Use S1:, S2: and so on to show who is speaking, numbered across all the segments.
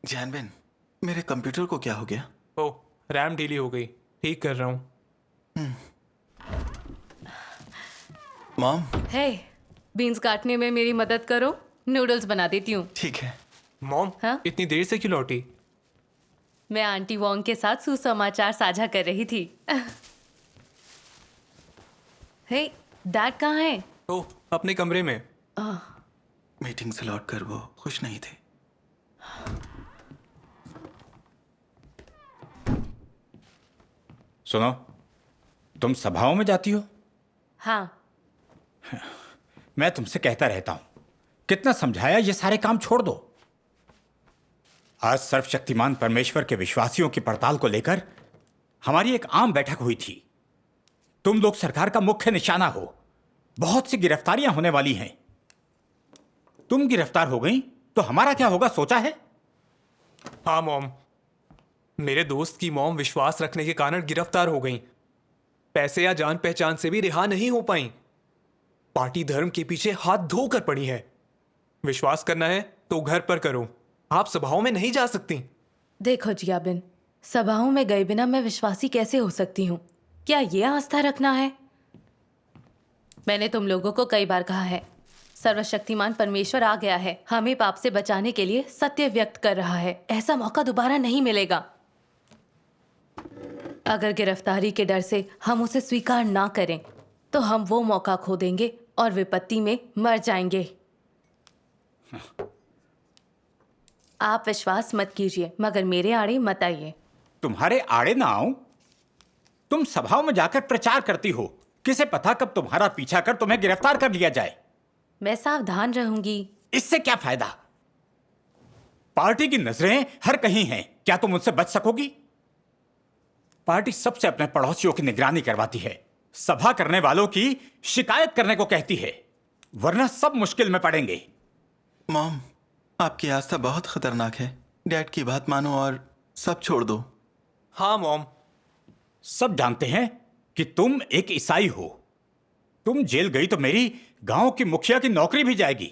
S1: जानबिन, मेरे कंप्यूटर को क्या हो गया?
S2: ओह, रैम ढीली हो गई। ठीक कर रहा हूँ।
S1: मॉम।
S3: हे, बीन्स काटने में मेरी मदद करो, नूडल्स बना देती हूँ।
S1: ठीक है।
S2: मॉम,
S3: हाँ?
S2: इतनी देर से क्यों लौटी?
S3: मैं आंटी वोंग के साथ सुसमाचार साझा कर रही थी। हे, डैड कहाँ है?
S2: ओह, अपने कमरे में।
S1: मीटिंग से लौट कर वो खुश नहीं थे।
S4: सुनो, तुम सभाओं में जाती हो?
S3: हाँ।
S4: मैं तुमसे कहता रहता हूं, कितना समझाया ये सारे काम छोड़ दो। आज सर्वशक्तिमान परमेश्वर के विश्वासियों की पड़ताल को लेकर हमारी एक आम बैठक हुई थी। तुम लोग सरकार का मुख्य निशाना हो। बहुत सी गिरफ्तारियां होने वाली हैं। तुम गिरफ्तार हो गई तो हमारा क्या होगा, सोचा है?
S2: हाँ मॉम, मेरे दोस्त की मॉम विश्वास रखने के कारण गिरफ्तार हो गई। पैसे या जान पहचान से भी रिहा नहीं हो पाई। पार्टी धर्म के पीछे हाथ धोकर पड़ी है। विश्वास करना है तो घर पर करो, आप सभाओं में नहीं जा सकती।
S3: देखो जियाबिन, सभाओं में गए बिना मैं विश्वासी कैसे हो सकती हूँ? क्या ये आस्था रखना है? मैंने तुम लोगों को कई बार कहा है, सर्वशक्तिमान परमेश्वर आ गया है, हमें पाप से बचाने के लिए सत्य व्यक्त कर रहा है। ऐसा मौका दोबारा नहीं मिलेगा। अगर गिरफ्तारी के डर से हम उसे स्वीकार ना करें तो हम वो मौका खो देंगे और विपत्ति में मर जाएंगे। आप विश्वास मत कीजिए, मगर मेरे आड़े मत आइए।
S4: तुम्हारे आड़े ना आऊं? तुम सभाओं में जाकर प्रचार करती हो, किसे पता कब तुम्हारा पीछा कर तुम्हें गिरफ्तार कर लिया जाए।
S3: मैं सावधान रहूंगी।
S4: इससे क्या फायदा? पार्टी की नजरें हर कहीं हैं, क्या तुम उनसे बच सकोगी? पार्टी सबसे अपने पड़ोसियों की निगरानी करवाती है, सभा करने वालों की शिकायत करने को कहती है, वरना सब मुश्किल में पड़ेंगे।
S1: मॉम, आपकी आस्था बहुत खतरनाक है। डैड की बात मानो और सब छोड़ दो।
S2: हाँ मॉम।
S4: सब जानते हैं कि तुम एक ईसाई हो। तुम जेल गई तो मेरी गांव की मुखिया की नौकरी भी जाएगी,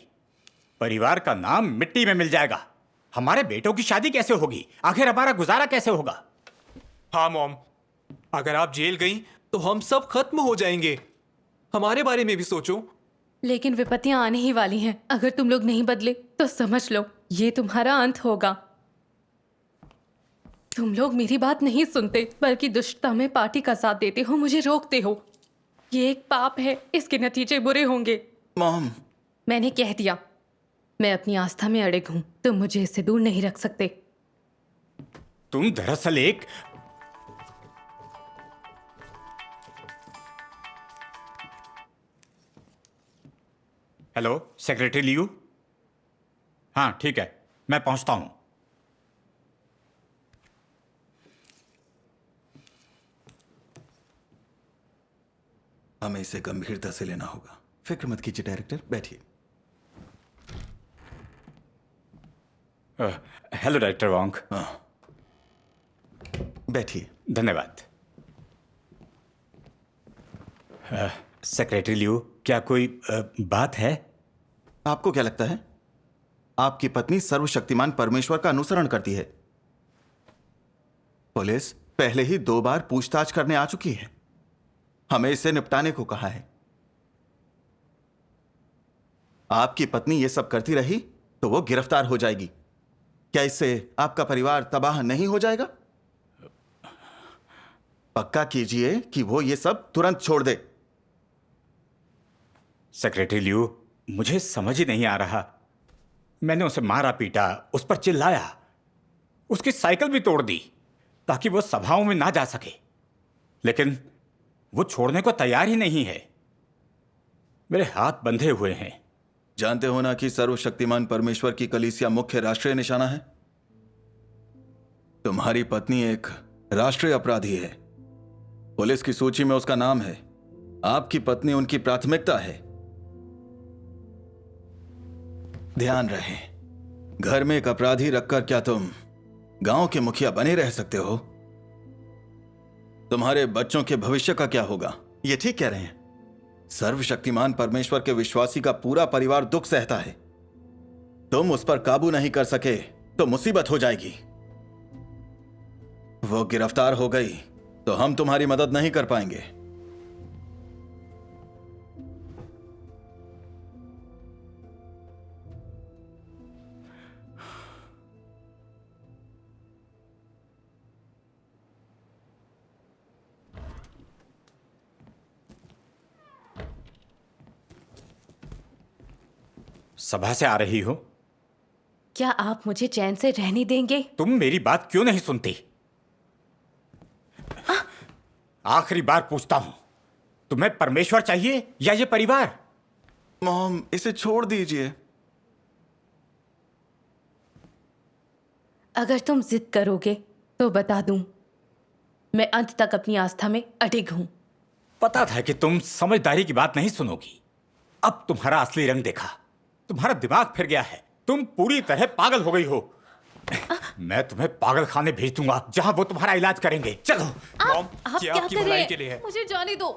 S4: परिवार का नाम मिट्टी में मिल जाएगा। हमारे बेटों की शादी कैसे होगी? आखिर हमारा गुजारा कैसे होगा?
S2: हाँ मॉम, अगर आप जेल गई तो हम सब खत्म हो जाएंगे। हमारे बारे में भी सोचो।
S3: लेकिन विपत्तियां आने ही वाली हैं। अगर तुम लोग नहीं बदले तो समझ लो ये तुम्हारा अंत होगा। तुम लोग मेरी बात नहीं सुनते, बल्कि दुष्टता में पार्टी का साथ देते हो, मुझे रोकते हो। ये एक पाप है, इसके नतीजे बुरे होंगे।
S1: मॉम,
S3: मैंने कह दिया, मैं अपनी आस्था में अड़िग हूं। तुम मुझे इससे दूर नहीं रख सकते।
S4: तुम दरअसल एक हेलो, सेक्रेटरी लियू? हाँ ठीक है, मैं पहुंचता हूं।
S1: हमें इसे गंभीरता से लेना होगा। फिक्र मत कीजिए डायरेक्टर, बैठिए।
S4: Hello director Wong.
S1: बैठिए।
S4: धन्यवाद। सेक्रेटरी लियू, क्या कोई बात है?
S1: आपको क्या लगता है आपकी पत्नी सर्वशक्तिमान परमेश्वर का अनुसरण करती है? पुलिस पहले ही 2 बार पूछताछ करने आ चुकी है। हमें इसे निपटाने को कहा है। आपकी पत्नी ये सब करती रही तो वो गिरफ्तार हो जाएगी। क्या इससे आपका परिवार तबाह नहीं हो जाएगा? पक्का कीजिए कि वो ये सब तुरंत छोड़ दे।
S4: सेक्रेटरी लियू, मुझे समझ ही नहीं आ रहा। मैंने उसे मारा पीटा, उस पर चिल्लाया, उसकी साइकिल भी तोड़ दी ताकि वो सभाओं में ना जा सके, लेकिन वो छोड़ने को तैयार ही नहीं है। मेरे हाथ बंधे हुए हैं।
S1: जानते हो ना कि सर्वशक्तिमान परमेश्वर की कलीसिया मुख्य राष्ट्रीय निशाना है। तुम्हारी पत्नी एक राष्ट्रीय अपराधी है। पुलिस की सूची में उसका नाम है। आपकी पत्नी उनकी प्राथमिकता है। ध्यान रहे, घर में एक अपराधी रखकर क्या तुम गांव के मुखिया बने रह सकते हो? तुम्हारे बच्चों के भविष्य का क्या होगा? ये ठीक कह रहे हैं। सर्वशक्तिमान परमेश्वर के विश्वासी का पूरा परिवार दुख सहता है। तुम उस पर काबू नहीं कर सके तो मुसीबत हो जाएगी। वो गिरफ्तार हो गई तो हम तुम्हारी मदद नहीं कर पाएंगे।
S4: सभा से आ रही हो?
S3: क्या आप मुझे चैन से रहने देंगे?
S4: तुम मेरी बात क्यों नहीं सुनती? आखिरी बार पूछता हूं, तुम्हें परमेश्वर चाहिए या ये परिवार?
S1: मॉम, इसे छोड़ दीजिए।
S3: अगर तुम जिद करोगे तो बता दूं, मैं अंत तक अपनी आस्था में अडिग हूं।
S4: पता था कि तुम समझदारी की बात नहीं सुनोगी। अब तुम्हारा असली रंग देखा। तुम्हारा दिमाग फिर गया है। तुम पूरी तरह पागल हो गई हो। मैं तुम्हें पागल खाने भेज दूंगा जहां वो तुम्हारा इलाज करेंगे। चलो।
S2: मॉम,
S3: आप
S2: ये
S3: क्या
S2: आपकी
S3: कर रहे
S2: भलाई
S3: हैं?
S2: के लिए है।
S3: मुझे जाने दो,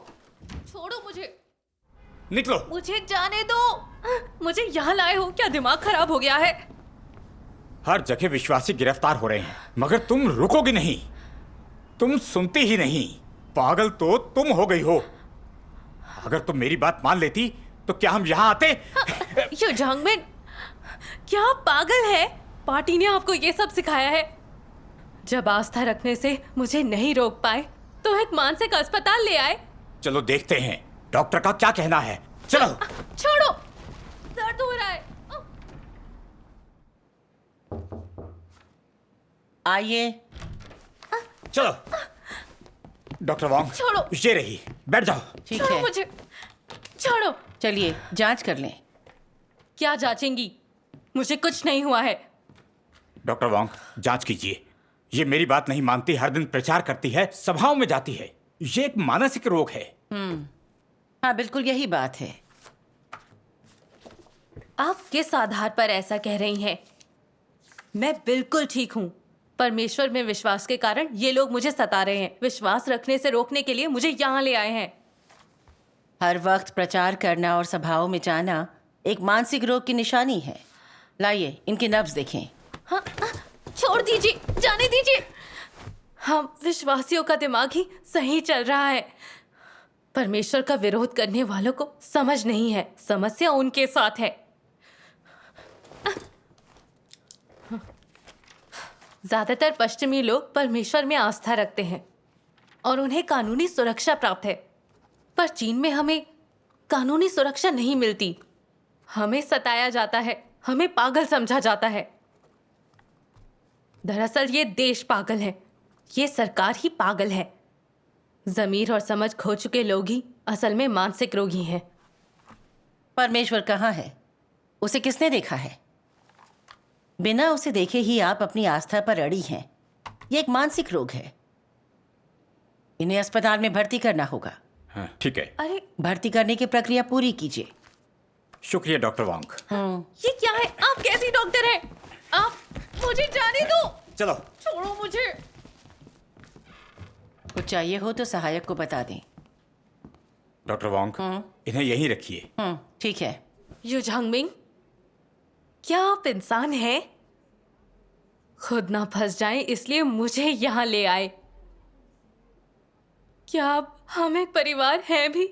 S3: छोड़ो मुझे,
S4: निकलो।
S3: मुझे जाने दो। मुझे यहाँ लाए हो, क्या दिमाग खराब हो गया है?
S4: हर जगह विश्वासी गिरफ्तार हो रहे हैं, मगर तुम रुकोगी नहीं। तुम सुनती ही नहीं। पागल तो तुम हो गई हो। अगर तुम मेरी बात मान लेती तो क्या हम यहाँ आते?
S3: यो झांगमिन, क्या आप पागल है? पार्टी ने आपको ये सब सिखाया है? जब आस्था रखने से मुझे नहीं रोक पाए तो एक मानसिक अस्पताल ले आए।
S4: चलो देखते हैं डॉक्टर का क्या कहना है। चलो।
S3: छोड़ो, दर्द हो रहा है।
S5: आइए।
S4: चलो। डॉक्टर वांग,
S3: छोड़ो।
S4: ये रही, बैठ जाओ।
S5: ठीक
S3: छोड़ो
S5: है,
S3: मुझे, छोड़ो।
S5: चलिए जांच कर लें।
S3: क्या जांचेंगी? मुझे कुछ नहीं हुआ है।
S4: डॉक्टर वांग, जांच कीजिए। ये मेरी बात नहीं मानती, हर दिन प्रचार करती है, सभाओं में जाती है। ये एक मानसिक रोग है।
S5: हाँ, बिल्कुल यही बात है।
S3: आप किस आधार पर ऐसा कह रही हैं? मैं बिल्कुल ठीक हूँ। परमेश्वर में विश्वास के कारण ये लोग मुझे सता रहे हैं। विश्वास रखने से रोकने के लिए मुझे यहाँ ले आए हैं।
S5: हर वक्त प्रचार करना और सभाओं में जाना एक मानसिक रोग की निशानी है। लाइए, इनकी नब्ज देखें।
S3: हाँ, छोड़ दीजिए, जाने दीजिए। हम विश्वासियों का दिमाग ही सही चल रहा है। परमेश्वर का विरोध करने वालों को समझ नहीं है। समस्या उनके साथ है। ज्यादातर पश्चिमी लोग परमेश्वर में आस्था रखते हैं और उन्हें कानूनी सुरक्षा प्राप्त है, पर चीन में हमें कानूनी सुरक्षा नहीं मिलती। हमें सताया जाता है, हमें पागल समझा जाता है। दरअसल ये देश पागल है, ये सरकार ही पागल है। ज़मीर और समझ खो चुके लोग ही असल में मानसिक रोगी हैं।
S5: परमेश्वर कहाँ है? उसे किसने देखा है? बिना उसे देखे ही आप अपनी आस्था पर अड़ी हैं। ये एक मानसिक रोग है। इन्हें अस्पताल में भर्ती करना होगा।
S4: हाँ, ठीक है।
S3: अरे
S5: भर्ती करने की प्रक्रिया पूरी कीजिए।
S4: शुक्रिया डॉक्टर वांग।
S3: ये क्या है? आप कैसी डॉक्टर हैं? आप मुझे जाने दो।
S4: चलो।
S3: छोड़ो मुझे।
S5: कुछ चाहिए हो तो सहायक को बता दें।
S4: डॉक्टर वांग, इन्हें यहीं रखिए।
S5: ठीक है।
S3: यू झांगमिंग, क्या आप इंसान हैं? खुद ना फंस जाएं इसलिए मुझे यहाँ ले आए। क्या हम एक परिवार हैं भी?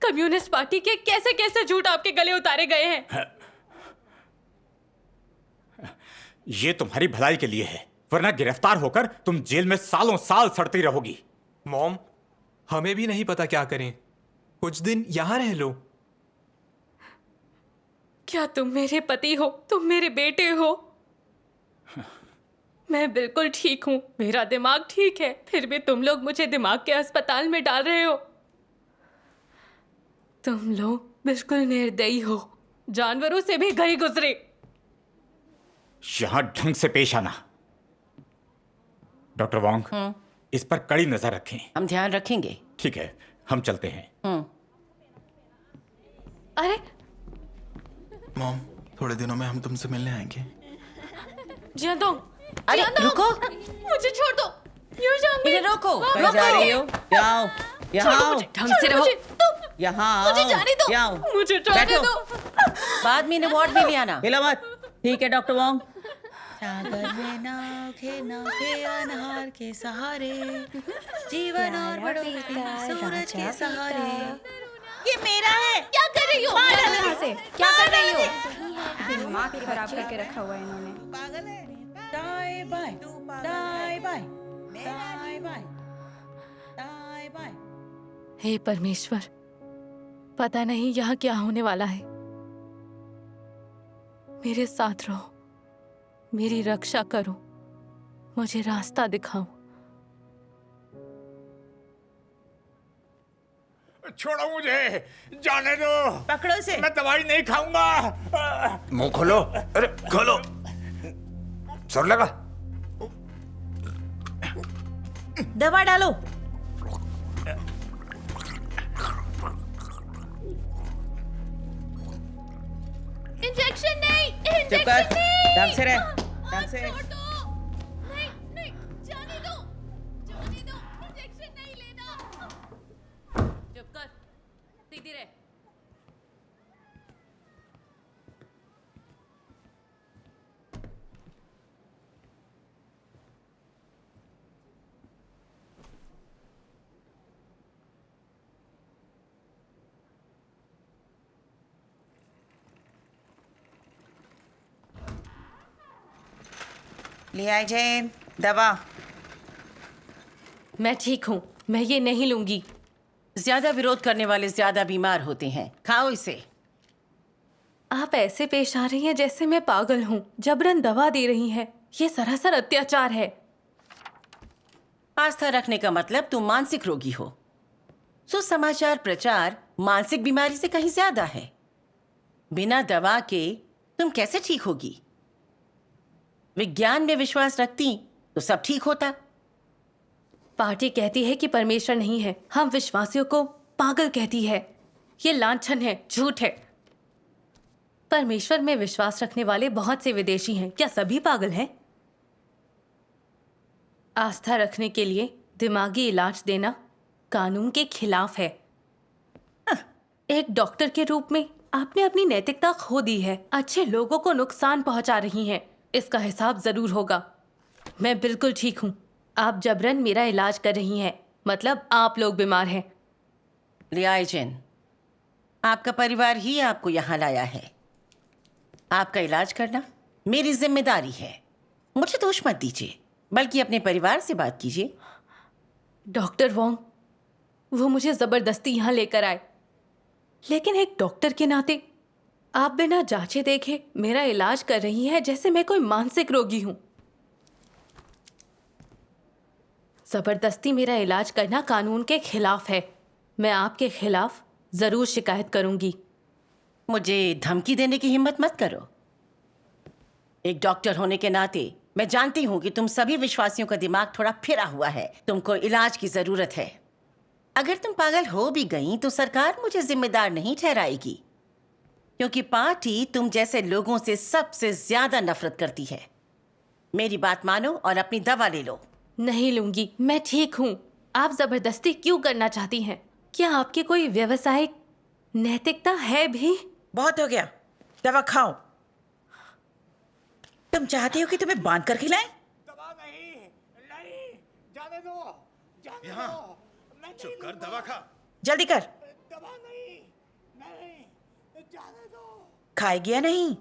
S3: कम्युनिस्ट पार्टी के कैसे कैसे झूठ आपके गले उतारे गए हैं।
S4: ये तुम्हारी भलाई के लिए है, वरना गिरफ्तार होकर तुम जेल में सालों साल सड़ती रहोगी।
S2: मॉम, हमें भी नहीं पता क्या करें। कुछ दिन यहाँ रह लो।
S3: क्या तुम मेरे पति हो? तुम मेरे बेटे हो? मैं बिल्कुल ठीक हूँ, मेरा दिमाग ठीक है, फिर भी तुम लोग मुझे दिमाग के अस्पताल में डाल रहे हो। तुम लोग बिल्कुल निर्दयी हो, जानवरों से भी गए गुजरे।
S4: यहां ढंग से पेश आना। डॉक्टर वांग, इस पर कड़ी नजर रखें।
S5: हम ध्यान रखेंगे।
S4: ठीक है, हम चलते हैं।
S3: अरे
S1: मॉम, थोड़े दिनों में हम तुमसे मिलने आएंगे।
S3: जियांदोंग,
S5: अरे
S3: जियांदोंग,
S5: रुको।
S3: मुझे छोड़ दो। यू झांगमिंग,
S5: इन्हें रोको।
S6: कहीं जा रही हो? जाओ, यहाँ
S3: छोड़ो
S6: आओ,
S3: मुझे,
S5: ढंग
S3: छोड़ो
S5: से रहो।
S3: मुझे, तुम
S6: यहाँ आओ,
S3: मुझे जाने दो,
S6: यहाँ आओ।
S3: मुझे जाने
S6: बैठो।
S3: दो।
S5: बाद में इन्हें वार्ड में ले आना।
S6: हिला मत। ठीक है डॉक्टर वांग, सागर में नाव के अनहार के सहारे, जीवन और बढ़ोतरी सूरज के सहारे। ये मेरा है।
S3: क्या कर रही हो?
S7: यहाँ से क्या कर रही हो?
S8: दिमाग खराब करके रखा हुआ है इन्होंने।
S6: पागल है। दाएं बाएं, दाएं बाएं, दाएं बाएं, दाएं बाएं।
S3: हे परमेश्वर, पता नहीं यहाँ क्या होने वाला है। मेरे साथ रहो, मेरी रक्षा करो, मुझे रास्ता दिखाओ।
S4: छोड़ो मुझे, जाने दो।
S6: पकड़ो इसे।
S4: मैं दवाई नहीं खाऊंगा। मुंह खोलो। अरे खोलो। सुर लगा।
S6: दवा डालो।
S3: इंजेक्शन नहीं,
S6: चुप कर। ढंग से रह, ढंग से।
S3: नहीं, नहीं, जाने दो, इंजेक्शन नहीं लेना। चुप कर, सीधी रह।
S6: ले आई जैन, दवा।
S3: मैं ठीक हूँ, मैं ये नहीं लूंगी।
S5: ज्यादा विरोध करने वाले ज्यादा बीमार होते हैं। खाओ इसे।
S3: आप ऐसे पेश आ रही हैं जैसे मैं पागल हूँ। जबरन दवा दे रही हैं। ये सरासर अत्याचार है।
S5: आस्था रखने का मतलब तुम मानसिक रोगी हो। सुसमाचार प्रचार मानसिक बीमारी से कहीं ज्यादा है। बिना दवा के तुम कैसे ठीक होगी? विज्ञान में विश्वास रखती तो सब ठीक होता।
S3: पार्टी कहती है कि परमेश्वर नहीं है, हम विश्वासियों को पागल कहती है। ये लांछन है, झूठ है। परमेश्वर में विश्वास रखने वाले बहुत से विदेशी हैं। क्या सभी पागल हैं? आस्था रखने के लिए दिमागी इलाज देना कानून के खिलाफ है। एक डॉक्टर के रूप में आपने अपनी नैतिकता खो दी है। अच्छे लोगों को नुकसान पहुंचा रही हैं। इसका हिसाब जरूर होगा। मैं बिल्कुल ठीक हूँ। आप जबरन मेरा इलाज कर रही हैं, मतलब आप लोग बीमार हैं।
S5: लियाइजन, आपका परिवार ही आपको यहाँ लाया है। आपका इलाज करना मेरी जिम्मेदारी है। मुझे दोष मत दीजिए, बल्कि अपने परिवार से बात कीजिए।
S3: डॉक्टर वोंग, वो मुझे जबरदस्ती यहाँ लेकर आए, लेकिन एक डॉक्टर के नाते आप बिना जांचे देखे मेरा इलाज कर रही हैं जैसे मैं कोई मानसिक रोगी हूँ। जबरदस्ती मेरा इलाज करना कानून के खिलाफ है। मैं आपके खिलाफ जरूर शिकायत करूंगी।
S5: मुझे धमकी देने की हिम्मत मत करो। एक डॉक्टर होने के नाते मैं जानती हूँ कि तुम सभी विश्वासियों का दिमाग थोड़ा फिरा हुआ है। तुमको इलाज की जरूरत है। अगर तुम पागल हो भी गई तो सरकार मुझे जिम्मेदार नहीं ठहराएगी, क्योंकि पार्टी तुम जैसे लोगों से सबसे ज्यादा नफरत करती है। मेरी बात मानो और अपनी दवा ले लो।
S3: नहीं लूंगी, मैं ठीक हूँ। आप जबरदस्ती क्यों करना चाहती हैं? क्या आपकी कोई व्यवसायिक नैतिकता है भी?
S6: बहुत हो गया, दवा खाओ। तुम चाहती हो कि तुम्हें बांध कर खिलाएं?
S4: दवा नहीं, नहीं, जाने दो,
S1: यहाँ चुप कर, दवा खा।
S6: जल्दी कर।
S4: दवा नहीं, नहीं, जाने दो।
S6: खाएगी या नहीं?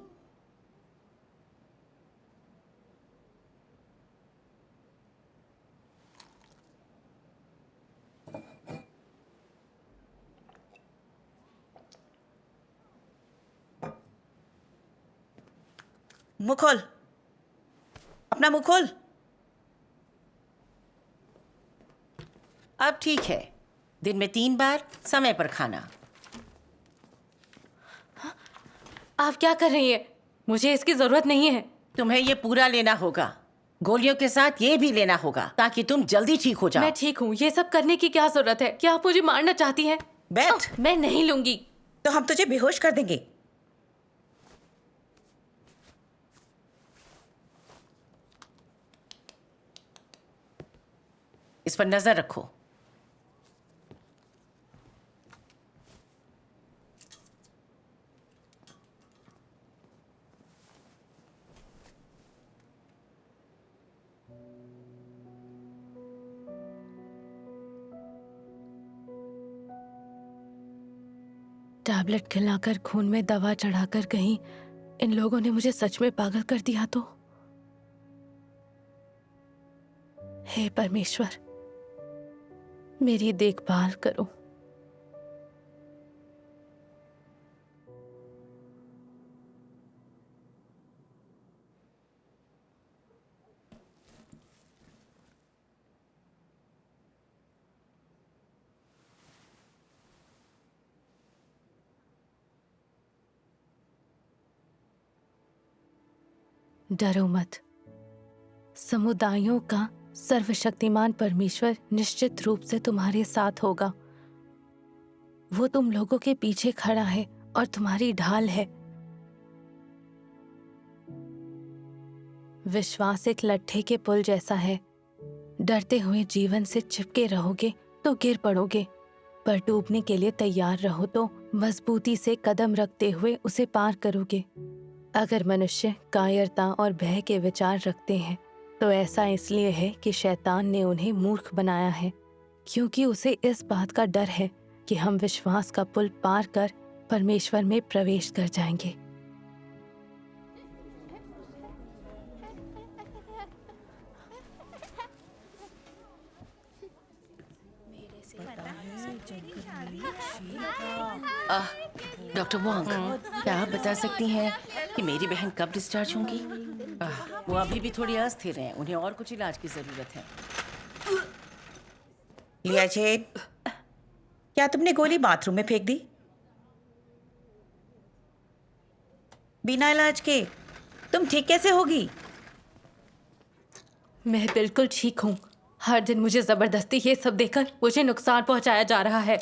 S6: मुंह खोल, अपना मुंह खोल।
S5: अब ठीक है। दिन में 3 बार समय पर खाना।
S3: आप क्या कर रही हैं? मुझे इसकी जरूरत नहीं है।
S5: तुम्हें ये पूरा लेना होगा। गोलियों के साथ ये भी लेना होगा ताकि तुम जल्दी ठीक हो जाओ।
S3: मैं ठीक हूँ। ये सब करने की क्या जरूरत है? क्या आप मुझे मारना चाहती हैं?
S6: बैठ।
S3: मैं नहीं लूंगी।
S6: तो हम तुझे बेहोश कर देंगे।
S5: इस पर नजर रखो।
S3: टैबलेट खिलाकर खून में दवा चढ़ाकर कहीं इन लोगों ने मुझे सच में पागल कर दिया तो। हे परमेश्वर, मेरी देखभाल करो। डरो मत। समुदायों का सर्वशक्तिमान परमेश्वर निश्चित रूप से तुम्हारे साथ होगा। वो तुम लोगों के पीछे खड़ा है और तुम्हारी ढाल है। विश्वास एक लट्ठे के पुल जैसा है। डरते हुए जीवन से चिपके रहोगे तो गिर पड़ोगे, पर डूबने के लिए तैयार रहो तो मजबूती से कदम रखते हुए उसे पार करोगे। अगर मनुष्य कायरता और भय के विचार रखते हैं तो ऐसा इसलिए है कि शैतान ने उन्हें मूर्ख बनाया है, क्योंकि उसे इस बात का डर है कि हम विश्वास का पुल पार कर परमेश्वर में प्रवेश कर जाएंगे।
S5: डॉक्टर वॉन्ग, क्या आप बता सकती हैं कि मेरी बहन कब डिस्चार्ज होंगी? वो अभी भी थोड़ी अस्थिर हैं, उन्हें और कुछ इलाज की जरूरत है।
S6: लिया जेन, क्या तुमने गोली बाथरूम में फेंक दी? बिना इलाज के तुम ठीक कैसे होगी?
S3: मैं बिल्कुल ठीक हूँ। हर दिन मुझे जबरदस्ती ये सब देकर मुझे नुकसान पहुंचाया जा रहा है।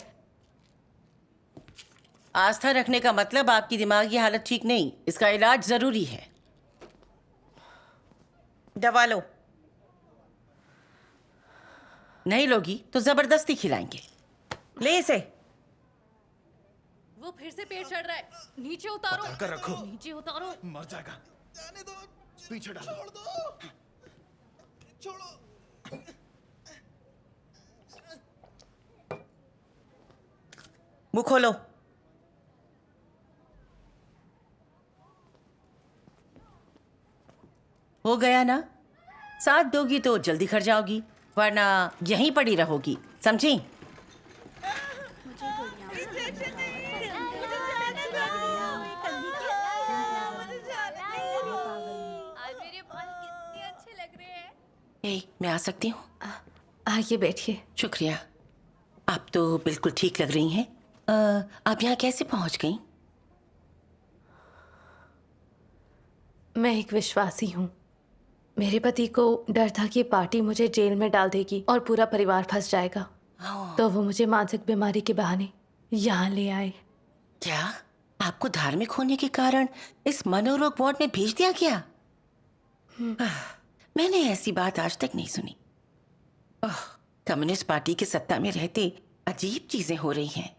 S5: आस्था रखने का मतलब आपकी दिमागी हालत ठीक नहीं, इसका इलाज जरूरी है।
S6: दवा लो।
S5: नहीं लोगी तो जबरदस्ती खिलाएंगे।
S6: ले इसे।
S3: वो फिर से पेट चढ़ रहा है। नीचे उतारो।
S1: कर रखो।
S3: नीचे उतारो।
S1: मर जाएगा। जाने दो, पीछे डालो। छोड़ दो। छोड़ो।
S6: मुंह खोलो।
S5: हो गया ना? साथ दोगी तो जल्दी घर जाओगी, वरना यहीं पड़ी रहोगी, समझी? मैं आ सकती हूँ?
S3: आइए बैठिए।
S5: शुक्रिया। आप तो बिल्कुल ठीक लग रही हैं। आप यहाँ कैसे पहुँच गई?
S3: मैं एक विश्वासी हूँ। मेरे पति को डर था कि पार्टी मुझे जेल में डाल देगी और पूरा परिवार फंस जाएगा, तो वो मुझे मानसिक बीमारी के बहाने यहाँ ले आए।
S5: क्या आपको धार्मिक होने के कारण इस मनोरोग वार्ड में भेज दिया गया? मैंने ऐसी बात आज तक नहीं सुनी। कम्युनिस्ट पार्टी की सत्ता में रहते अजीब चीजें हो रही हैं।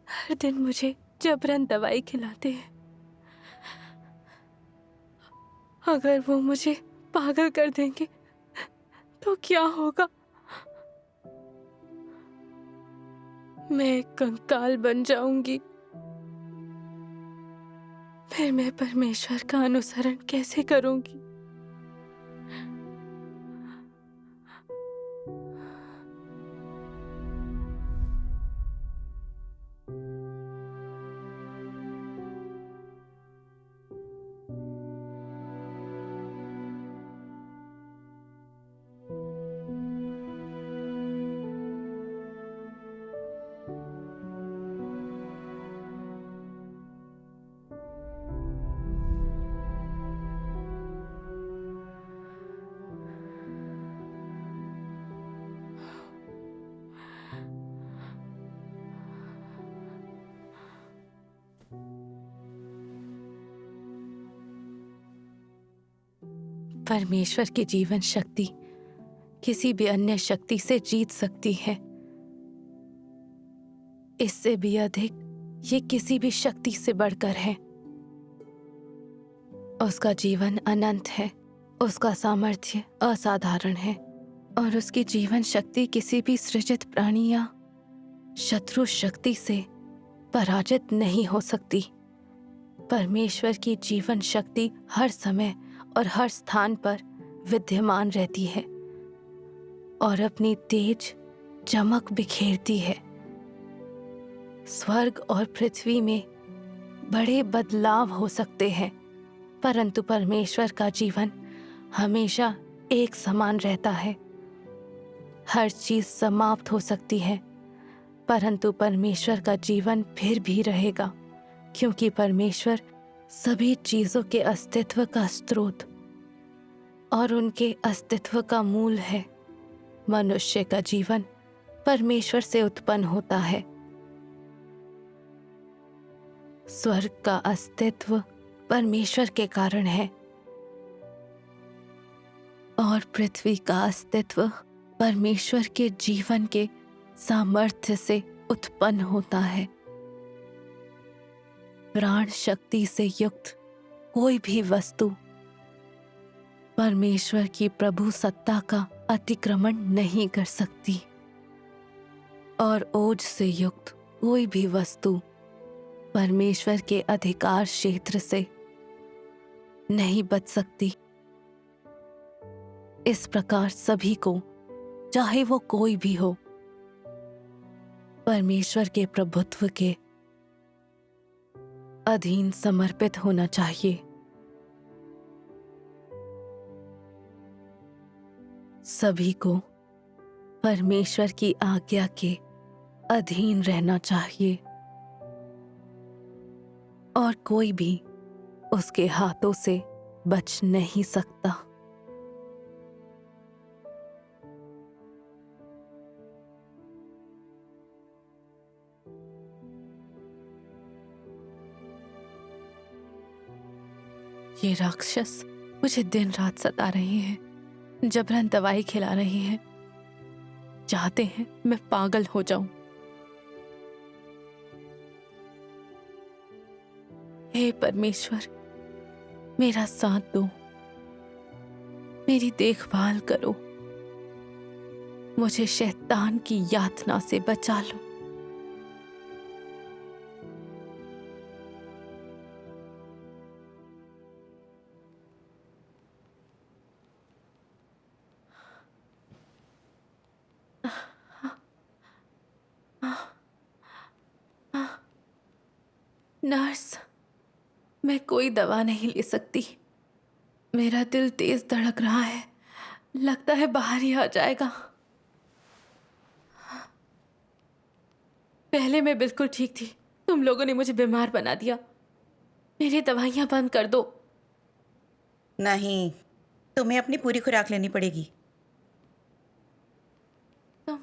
S3: हर दिन मुझे जबरन दवाई खिलाते हैं। अगर वो मुझे पागल कर देंगे तो क्या होगा? मैं कंकाल बन जाऊंगी। फिर मैं परमेश्वर का अनुसरण कैसे करूंगी? परमेश्वर की जीवन शक्ति किसी भी अन्य शक्ति से जीत सकती है। इससे भी अधिक ये किसी भी शक्ति से बढ़कर है। उसका जीवन अनंत है, उसका सामर्थ्य असाधारण है और उसकी जीवन शक्ति किसी भी सृजित प्राणी या शत्रु शक्ति से पराजित नहीं हो सकती। परमेश्वर की जीवन शक्ति हर समय और हर स्थान पर विद्यमान रहती है और अपनी तेज चमक बिखेरती है। स्वर्ग और पृथ्वी में बड़े बदलाव हो सकते हैं, परंतु परमेश्वर का जीवन हमेशा एक समान रहता है। हर चीज समाप्त हो सकती है, परंतु परमेश्वर का जीवन फिर भी रहेगा, क्योंकि परमेश्वर सभी चीजों के अस्तित्व का स्रोत और उनके अस्तित्व का मूल है। मनुष्य का जीवन परमेश्वर से उत्पन्न होता है। स्वर्ग का अस्तित्व परमेश्वर के कारण है और पृथ्वी का अस्तित्व परमेश्वर के जीवन के सामर्थ्य से उत्पन्न होता है। प्राण शक्ति से युक्त कोई भी वस्तु परमेश्वर की प्रभु सत्ता का अतिक्रमण नहीं कर सकती और ओज से युक्त कोई भी वस्तु परमेश्वर के अधिकार क्षेत्र से नहीं बच सकती। इस प्रकार सभी को, चाहे वो कोई भी हो, परमेश्वर के प्रभुत्व के अधीन समर्पित होना चाहिए। सभी को परमेश्वर की आज्ञा के अधीन रहना चाहिए और कोई भी उसके हाथों से बच नहीं सकता। ये राक्षस मुझे दिन रात सता रहे हैं, जबरन दवाई खिला रहे हैं, चाहते हैं मैं पागल हो जाऊं। हे परमेश्वर, मेरा साथ दो, मेरी देखभाल करो, मुझे शैतान की यातना से बचा लो। नर्स, मैं कोई दवा नहीं ले सकती। मेरा दिल तेज धड़क रहा है, लगता है बाहर ही आ जाएगा। पहले मैं बिल्कुल ठीक थी, तुम लोगों ने मुझे बीमार बना दिया। मेरी दवाइयां बंद कर दो।
S6: नहीं, तुम्हें अपनी पूरी खुराक लेनी पड़ेगी।
S3: तुम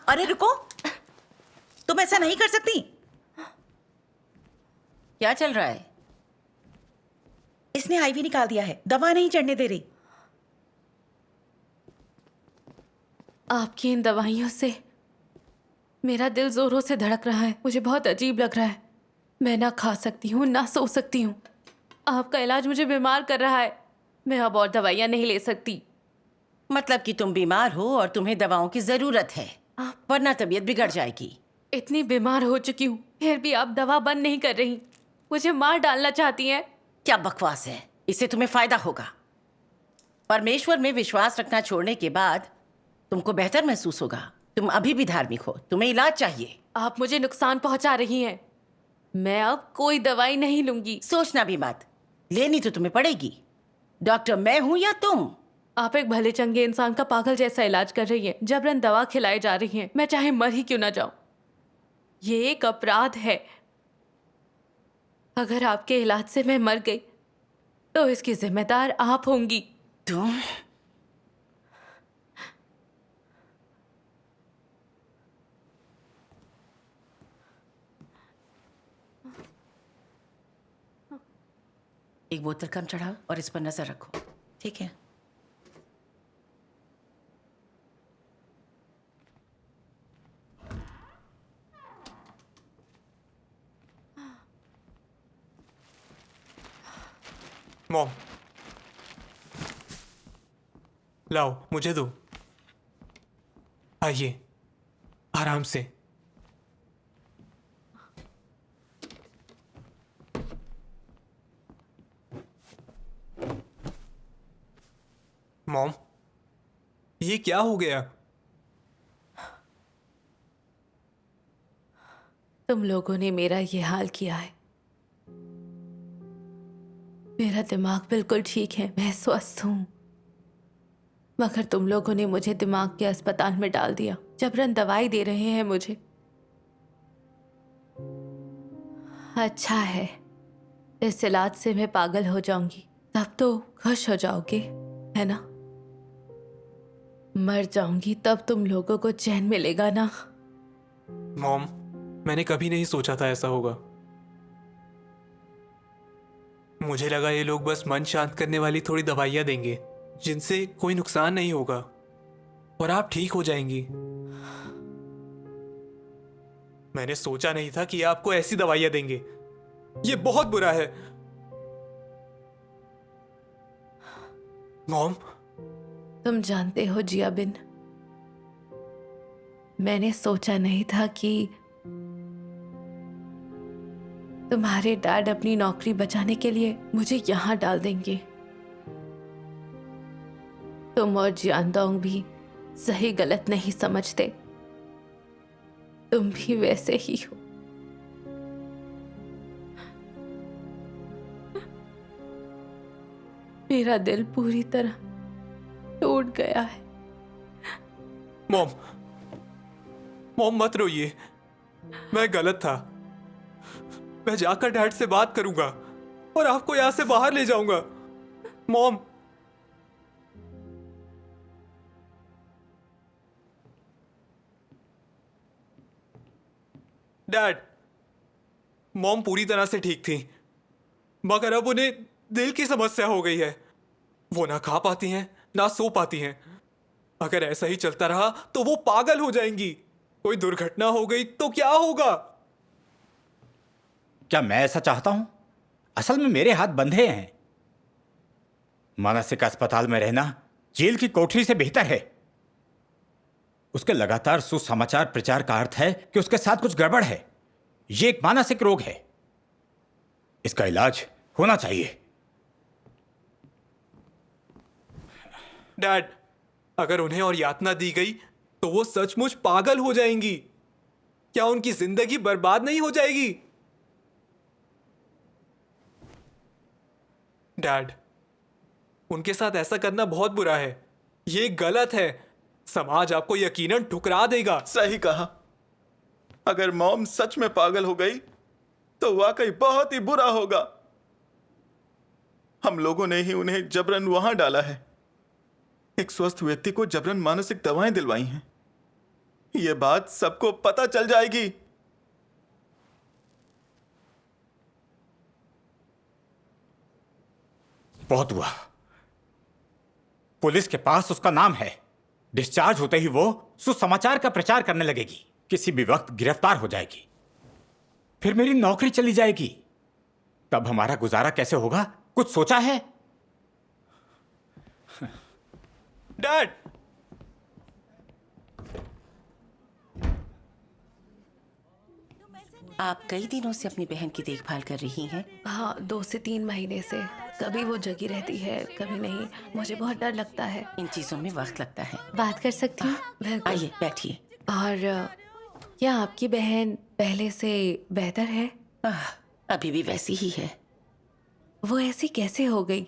S6: अरे रुको, तुम ऐसा नहीं कर सकती।
S5: क्या चल रहा है?
S6: इसने आईवी निकाल दिया है, दवा नहीं चढ़ने दे रही।
S3: आपकी इन दवाइयों से मेरा दिल जोरों से धड़क रहा है। मुझे बहुत अजीब लग रहा है। मैं ना खा सकती हूँ, ना सो सकती हूँ। आपका इलाज मुझे बीमार कर रहा है। मैं अब और दवाइयाँ नहीं ले सकती।
S5: मतलब कि तुम बीमार हो और तुम्हें दवाओं की जरूरत है, वरना तबीयत बिगड़ जाएगी।
S3: इतनी बीमार हो चुकी हूँ, फिर भी आप दवा बंद नहीं कर रही। मुझे मार डालना चाहती हैं।
S5: क्या बकवास है, इससे तुम्हें फायदा होगा। परमेश्वर में विश्वास रखना छोड़ने के बाद तुमको बेहतर महसूस होगा। तुम अभी भी धार्मिक हो, तुम्हें इलाज चाहिए।
S3: आप मुझे नुकसान पहुंचा रही हैं। मैं अब कोई दवाई नहीं लूंगी।
S5: सोचना भी मत, लेनी तो तुम्हें पड़ेगी। डॉक्टर मैं हूं या तुम?
S3: आप एक भले चंगे इंसान का पागल जैसा इलाज कर रही हैं, जबरन दवा खिलाई जा रही हैं। मैं चाहे मर ही क्यों ना जाऊं। ये एक अपराध है। अगर आपके इलाज से मैं मर गई तो इसकी जिम्मेदार आप होंगी।
S5: तुम? एक बोतल कम चढ़ाओ और इस पर नजर रखो।
S6: ठीक है।
S2: मॉम, लाओ मुझे दो। आइए, आराम से। मॉम, ये क्या हो गया?
S3: तुम लोगों ने मेरा ये हाल किया है। मेरा दिमाग बिल्कुल ठीक है, मैं स्वस्थ हूं, मगर तुम लोगों ने मुझे दिमाग के अस्पताल में डाल दिया। जबरन दवाई दे रहे हैं मुझे। अच्छा है, इस इलाज से मैं पागल हो जाऊंगी, तब तो खुश हो जाओगे, है ना? मर जाऊंगी तब तुम लोगों को चैन मिलेगा ना?
S2: मॉम, मैंने कभी नहीं सोचा था ऐसा होगा। मुझे लगा ये लोग बस मन शांत करने वाली थोड़ी दवाइयां देंगे जिनसे कोई नुकसान नहीं होगा और आप ठीक हो जाएंगी। मैंने सोचा नहीं था कि ये आपको ऐसी दवाइयां देंगे। ये बहुत बुरा है। मॉम,
S3: तुम जानते हो जिया बिन, मैंने सोचा नहीं था कि तुम्हारे डैड अपनी नौकरी बचाने के लिए मुझे यहां डाल देंगे। तुम और जियांदोंग भी सही गलत नहीं समझते। तुम भी वैसे ही हो। मेरा दिल पूरी तरह टूट गया है।
S2: मॉम, मॉम मत रोइए। मैं गलत था। मैं जाकर डैड से बात करूंगा और आपको यहां से बाहर ले जाऊंगा। मॉम, डैड, मॉम पूरी तरह से ठीक थी, मगर अब उन्हें दिल की समस्या हो गई है। वो ना खा पाती हैं, ना सो पाती हैं। अगर ऐसा ही चलता रहा तो वो पागल हो जाएंगी। कोई दुर्घटना हो गई तो क्या होगा?
S4: क्या मैं ऐसा चाहता हूं? असल में मेरे हाथ बंधे हैं। मानसिक अस्पताल में रहना जेल की कोठरी से बेहतर है। उसके लगातार सुसमाचार प्रचार का अर्थ है कि उसके साथ कुछ गड़बड़ है। यह एक मानसिक रोग है। इसका इलाज होना चाहिए।
S2: डैड, अगर उन्हें और यातना दी गई तो वो सचमुच पागल हो जाएंगी। क्या उनकी जिंदगी बर्बाद नहीं हो जाएगी? डैड, उनके साथ ऐसा करना बहुत बुरा है। ये गलत है। समाज आपको यकीनन ठुकरा देगा।
S1: सही कहा। अगर मॉम सच में पागल हो गई तो वाकई बहुत ही बुरा होगा। हम लोगों ने ही उन्हें जबरन वहां डाला है। एक स्वस्थ व्यक्ति को जबरन मानसिक दवाएं दिलवाई हैं। यह बात सबको पता चल जाएगी।
S4: बहुत हुआ। पुलिस के पास उसका नाम है। डिस्चार्ज होते ही वो सुसमाचार का प्रचार करने लगेगी, किसी भी वक्त गिरफ्तार हो जाएगी, फिर मेरी नौकरी चली जाएगी, तब हमारा गुजारा कैसे होगा? कुछ सोचा है?
S1: डैड,
S5: आप कई दिनों से अपनी बहन की देखभाल कर रही हैं।
S3: हाँ, 2 से 3 महीने से। कभी वो जगी रहती है, कभी नहीं। मुझे बहुत डर लगता है।
S5: इन चीजों में वक्त लगता है।
S3: बात कर सकती हूँ? बिल्कुल।
S5: आइए बैठिए।
S3: और क्या आपकी बहन पहले से बेहतर है?
S5: अभी भी वैसी ही है।
S3: वो ऐसी कैसे हो गई?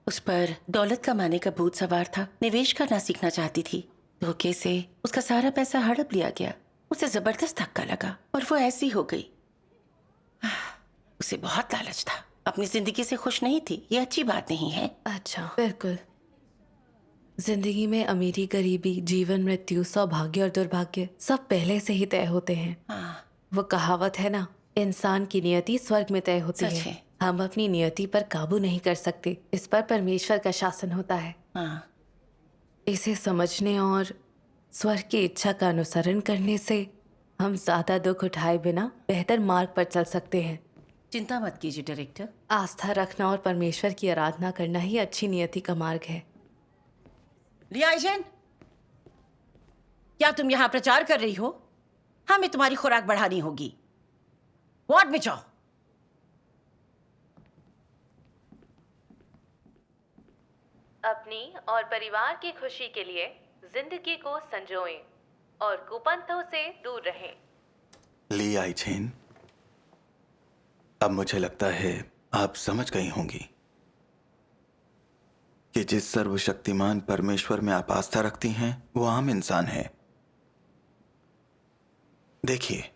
S5: उस पर दौलत कमाने का भूत सवार था। निवेश करना सीखना चाहती थी। धोखे से उसका सारा पैसा हड़प लिया गया। उसे जबरदस्त धक्का लगा और वो ऐसी हो गई। उसे बहुत लालच था। अपनी जिंदगी से खुश नहीं थी। ये अच्छी बात नहीं है।
S3: अच्छा, बिल्कुल। जिंदगी में अमीरी, गरीबी, जीवन, मृत्यु, सौभाग्य और दुर्भाग्य सब पहले से ही तय होते हैं। वो कहावत है ना, इंसान की नियति स्वर्ग में तय होती
S5: सच
S3: है।
S5: है।
S3: हम अपनी नियति पर काबू नहीं कर सकते। इस पर परमेश्वर का शासन होता है। इसे समझने और स्वर्ग की इच्छा का अनुसरण करने से हम ज्यादा दुख उठाए बिना बेहतर मार्ग पर चल सकते हैं।
S5: चिंता मत कीजिए डायरेक्टर।
S3: आस्था रखना और परमेश्वर की आराधना करना ही अच्छी नियति का मार्ग है।
S5: लियाजन, क्या तुम यहाँ प्रचार कर रही हो? हमें तुम्हारी खुराक बढ़ानी होगी। वार्ड में जाओ।
S3: अपनी और परिवार की खुशी के लिए जिंदगी को संजोएं और कुपंथों से दूर रहें।
S1: ली आइचेन, अब मुझे लगता है आप समझ गई होंगी कि जिस सर्वशक्तिमान परमेश्वर में आप आस्था रखती हैं वो आम इंसान है। देखिए,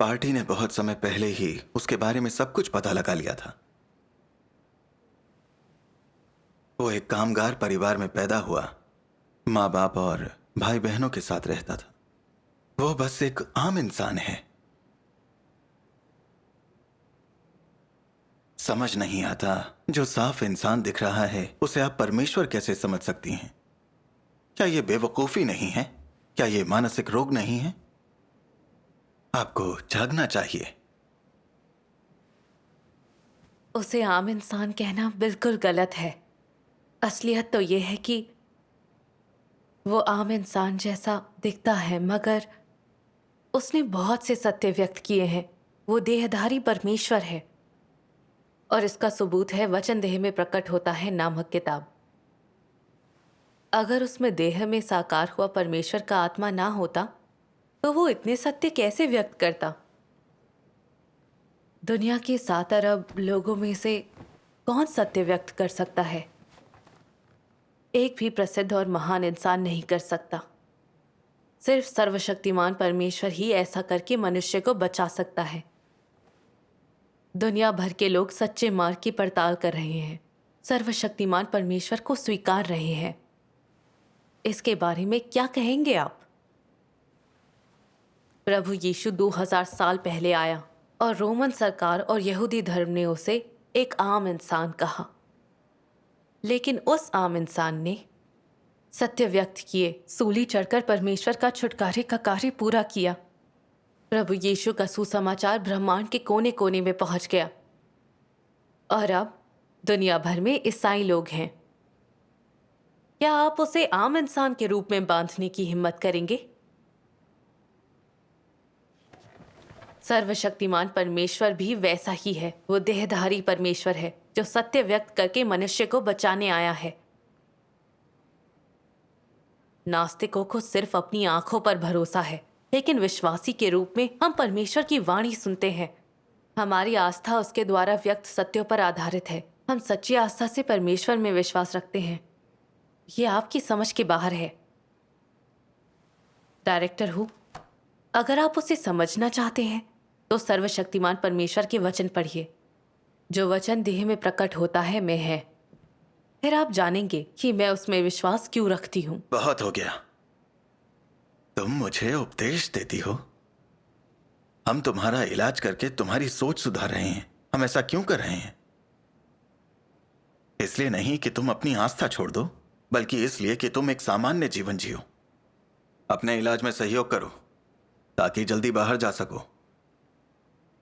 S1: पार्टी ने बहुत समय पहले ही उसके बारे में सब कुछ पता लगा लिया था। वो एक कामगार परिवार में पैदा हुआ, माँ बाप और भाई बहनों के साथ रहता था। वो बस एक आम इंसान है। समझ नहीं आता, जो साफ इंसान दिख रहा है उसे आप परमेश्वर कैसे समझ सकती हैं? क्या ये बेवकूफी नहीं है? क्या ये मानसिक रोग नहीं है? आपको जागना चाहिए।
S3: उसे आम इंसान कहना बिल्कुल गलत है। असलियत तो ये है कि वो आम इंसान जैसा दिखता है, मगर उसने बहुत से सत्य व्यक्त किए हैं। वो देहधारी परमेश्वर है और इसका सबूत है वचन देह में प्रकट होता है नामक किताब। अगर उसमें देह में साकार हुआ परमेश्वर का आत्मा ना होता तो वो इतने सत्य कैसे व्यक्त करता? दुनिया के 7 अरब लोगों में से कौन सत्य व्यक्त कर सकता है? एक भी प्रसिद्ध और महान इंसान नहीं कर सकता। सिर्फ सर्वशक्तिमान परमेश्वर ही ऐसा करके मनुष्य को बचा सकता है। दुनिया भर के लोग सच्चे मार्ग की पड़ताल कर रहे हैं, सर्वशक्तिमान परमेश्वर को स्वीकार रहे हैं। इसके बारे में क्या कहेंगे आप? प्रभु यीशु 2000 साल पहले आया और रोमन सरकार और यहूदी धर्म ने उसे एक आम इंसान कहा, लेकिन उस आम इंसान ने सत्य व्यक्त किए, सूली चढ़कर परमेश्वर का छुटकारे का कार्य पूरा किया। प्रभु यीशु का सुसमाचार ब्रह्मांड के कोने कोने में पहुंच गया और अब दुनिया भर में ईसाई लोग हैं। क्या आप उसे आम इंसान के रूप में बांधने की हिम्मत करेंगे? सर्वशक्तिमान परमेश्वर भी वैसा ही है। वो देहधारी परमेश्वर है जो सत्य व्यक्त करके मनुष्य को बचाने आया है। नास्तिकों को सिर्फ अपनी आंखों पर भरोसा है, लेकिन विश्वासी के रूप में हम परमेश्वर की वाणी सुनते हैं। हमारी आस्था उसके द्वारा व्यक्त सत्यों पर आधारित है। हम सच्ची आस्था से परमेश्वर में विश्वास रखते हैं। ये आपकी समझ के बाहर है। डायरेक्टर हूँ, अगर आप उसे समझना चाहते हैं तो सर्वशक्तिमान परमेश्वर के वचन पढ़िए। जो वचन देह में प्रकट होता है मैं है। फिर आप जानेंगे कि मैं उसमें विश्वास क्यों रखती हूँ।
S1: बहुत हो गया, तुम मुझे उपदेश देती हो। हम तुम्हारा इलाज करके तुम्हारी सोच सुधार रहे हैं। हम ऐसा क्यों कर रहे हैं? इसलिए नहीं कि तुम अपनी आस्था छोड़ दो, बल्कि इसलिए कि तुम एक सामान्य जीवन जियो। अपने इलाज में सहयोग करो ताकि जल्दी बाहर जा सको।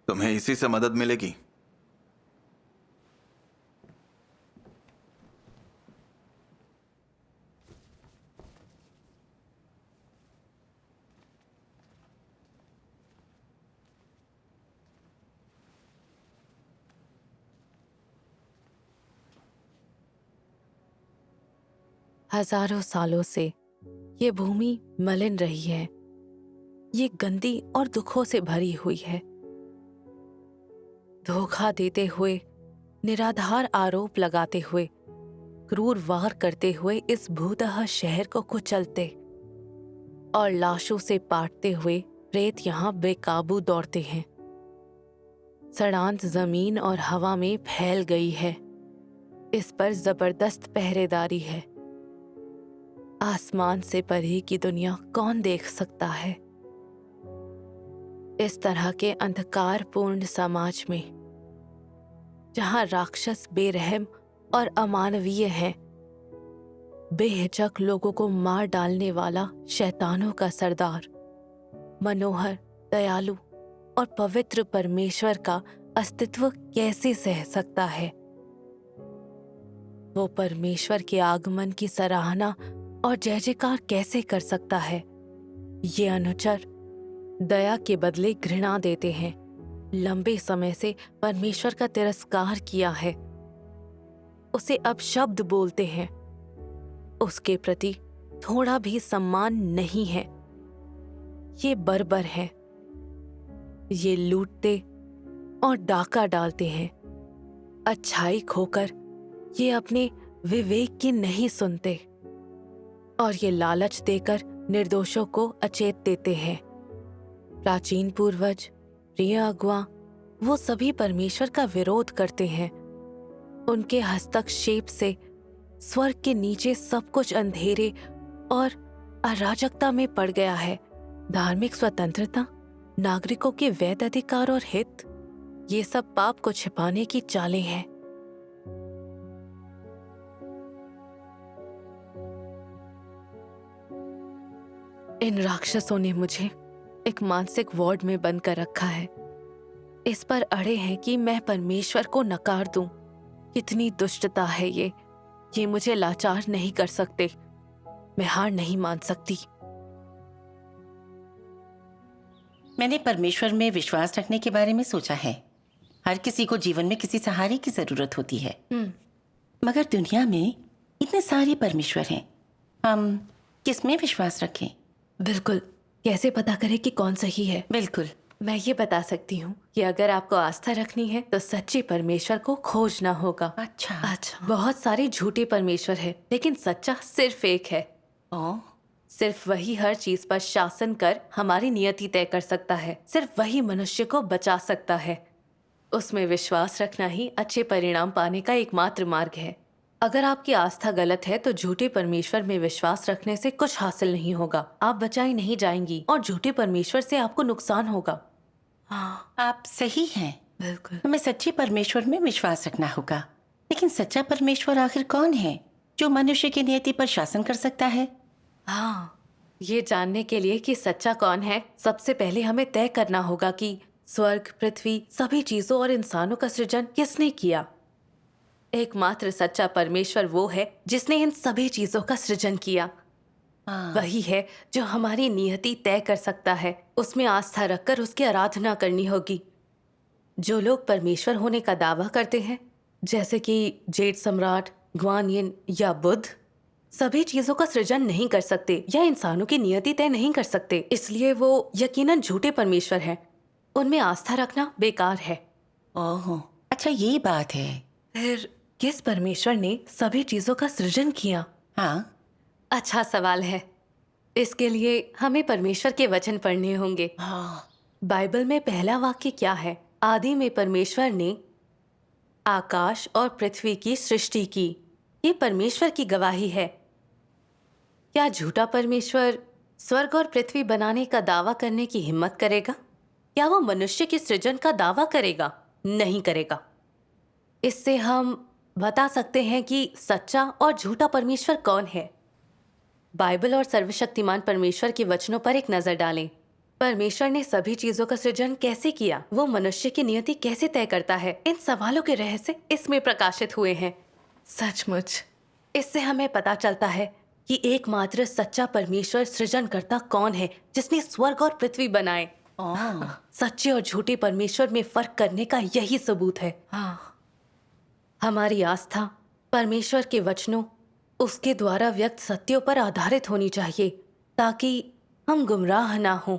S1: तुम्हें इसी से मदद मिलेगी।
S3: हजारों सालों से ये भूमि मलिन रही है। ये गंदी और दुखों से भरी हुई है। धोखा देते हुए, निराधार आरोप लगाते हुए, क्रूर वार करते हुए इस भूतः शहर को कुचलते और लाशों से पाटते हुए प्रेत यहाँ बेकाबू दौड़ते हैं। सड़ांत जमीन और हवा में फैल गई है। इस पर जबरदस्त पहरेदारी है। आसमान से परे की दुनिया कौन देख सकता है? इस तरह के अंधकारपूर्ण समाज में, जहां राक्षस बेरहम और अमानवीय हैं, बेहिचक लोगों को मार डालने वाला शैतानों का सरदार, मनोहर, दयालु और पवित्र परमेश्वर का अस्तित्व कैसे सह सकता है? वो परमेश्वर के आगमन की सराहना और जय जयकार कैसे कर सकता है? ये अनुचर दया के बदले घृणा देते हैं। लंबे समय से परमेश्वर का तिरस्कार किया है। उसे अपशब्द बोलते हैं। उसके प्रति थोड़ा भी सम्मान नहीं है। ये बर्बर है। ये लूटते और डाका डालते हैं। अच्छाई खोकर ये अपने विवेक की नहीं सुनते और ये लालच देकर निर्दोषों को अचेत देते हैं। प्राचीन पूर्वज, प्रिय अगुआ, वो सभी परमेश्वर का विरोध करते हैं। उनके हस्तक्षेप से स्वर्ग के नीचे सब कुछ अंधेरे और अराजकता में पड़ गया है। धार्मिक स्वतंत्रता, नागरिकों के वैध अधिकार और हित, ये सब पाप को छिपाने की चालें हैं। इन राक्षसों ने मुझे एक मानसिक वार्ड में बंद कर रखा है। इस पर अड़े हैं कि मैं परमेश्वर को नकार दूं। कितनी दुष्टता है ये मुझे लाचार नहीं कर सकते। मैं हार नहीं मान सकती।
S5: मैंने परमेश्वर में विश्वास रखने के बारे में सोचा है। हर किसी को जीवन में किसी सहारे की जरूरत होती है। मगर दुनिया में इतने सारे परमेश्वर हैं, हम किस में विश्वास रखें?
S3: बिल्कुल। कैसे पता करें कि कौन सही है?
S5: बिल्कुल।
S3: मैं ये बता सकती हूँ कि अगर आपको आस्था रखनी है तो सच्चे परमेश्वर को खोजना होगा।
S5: अच्छा।
S3: बहुत सारे झूठे परमेश्वर है, लेकिन सच्चा सिर्फ एक है। सिर्फ वही हर चीज पर शासन कर हमारी नियति तय कर सकता है। सिर्फ वही मनुष्य को बचा सकता है। उसमें विश्वास रखना ही अच्छे परिणाम पाने का एकमात्र मार्ग है। अगर आपकी आस्था गलत है तो झूठे परमेश्वर में विश्वास रखने से कुछ हासिल नहीं होगा। आप बचाई नहीं जाएंगी और झूठे परमेश्वर से आपको नुकसान होगा।
S5: हाँ, आप सही हैं।
S3: बिल्कुल।
S5: हमें सच्चे परमेश्वर में विश्वास रखना होगा। लेकिन सच्चा परमेश्वर आखिर कौन है जो मनुष्य की नियति पर शासन कर सकता है?
S3: हाँ, ये जानने के लिए कि सच्चा कौन है, सबसे पहले हमें तय करना होगा कि स्वर्ग, पृथ्वी, सभी चीजों और इंसानों का सृजन किसने किया। एकमात्र सच्चा परमेश्वर वो है जिसने इन सभी चीजों का सृजन किया। वही है जो हमारी नियति तय कर सकता है। उसमें आस्था रखकर उसकी आराधना करनी होगी। जो लोग परमेश्वर होने का दावा करते हैं, जैसे कि जेड सम्राट, ग्वानियन या बुद्ध, सभी चीजों का सृजन नहीं कर सकते या इंसानों की नियति तय नहीं कर सकते। इसलिए वो यकीनन झूठे परमेश्वर हैं। उनमें आस्था रखना बेकार है।
S5: ओह, अच्छा ये बात है।
S3: फिर किस परमेश्वर ने सभी चीजों का सृजन किया?
S5: हाँ,
S3: अच्छा सवाल है। इसके लिए हमें परमेश्वर के वचन पढ़ने होंगे। बाइबल में पहला वाक्य क्या है? आदि में परमेश्वर ने आकाश और पृथ्वी की सृष्टि की। ये परमेश्वर की गवाही है। क्या झूठा परमेश्वर स्वर्ग और पृथ्वी बनाने का दावा करने की हिम्मत करेगा? क्या वो मनुष्य के सृजन का दावा करेगा? नहीं करेगा। इससे हम बता सकते हैं कि सच्चा और झूठा परमेश्वर कौन है? बाइबल और सर्वशक्तिमान परमेश्वर के वचनों पर एक नजर डालें। परमेश्वर ने सभी चीजों का सृजन कैसे किया? वो मनुष्य की नियति कैसे तय करता है? इन सवालों के रहस्य इसमें प्रकाशित हुए हैं। सचमुच इससे हमें पता चलता है कि एकमात्र सच्चा परमेश्वर सृजनकर्ता कौन है, जिसने स्वर्ग और पृथ्वी बनाए। सच्चे और झूठे परमेश्वर में फर्क करने का यही सबूत है। हमारी आस्था परमेश्वर के वचनों, उसके द्वारा व्यक्त सत्यों पर आधारित होनी चाहिए, ताकि हम गुमराह ना हों।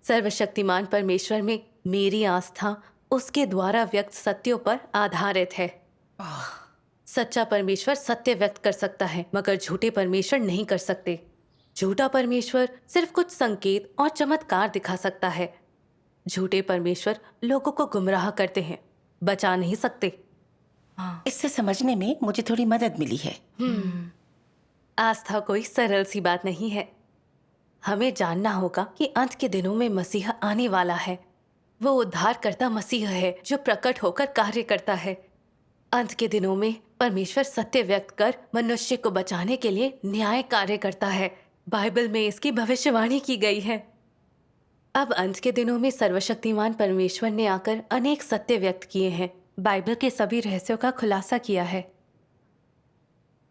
S3: सर्वशक्तिमान परमेश्वर में मेरी आस्था उसके द्वारा व्यक्त सत्यों पर आधारित है। सच्चा परमेश्वर सत्य व्यक्त कर सकता है, मगर झूठे परमेश्वर नहीं कर सकते। झूठा परमेश्वर सिर्फ कुछ संकेत और चमत्कार दिखा सकता है। झूठे परमेश्वर लोगों को गुमराह करते हैं, बचा नहीं सकते।
S5: इससे समझने में मुझे थोड़ी मदद मिली है।
S3: आस्था कोई सरल सी बात नहीं है। हमें जानना होगा कि अंत के दिनों में मसीहा आने वाला है। वो उद्धारकर्ता मसीह है जो प्रकट होकर कार्य करता है। अंत के दिनों में परमेश्वर सत्य व्यक्त कर मनुष्य को बचाने के लिए न्याय कार्य करता है। बाइबल में इसकी भविष्यवाणी की गई है। अब अंत के दिनों में सर्वशक्तिमान परमेश्वर ने आकर अनेक सत्य व्यक्त किए हैं, बाइबल के सभी रहस्यों का खुलासा किया है।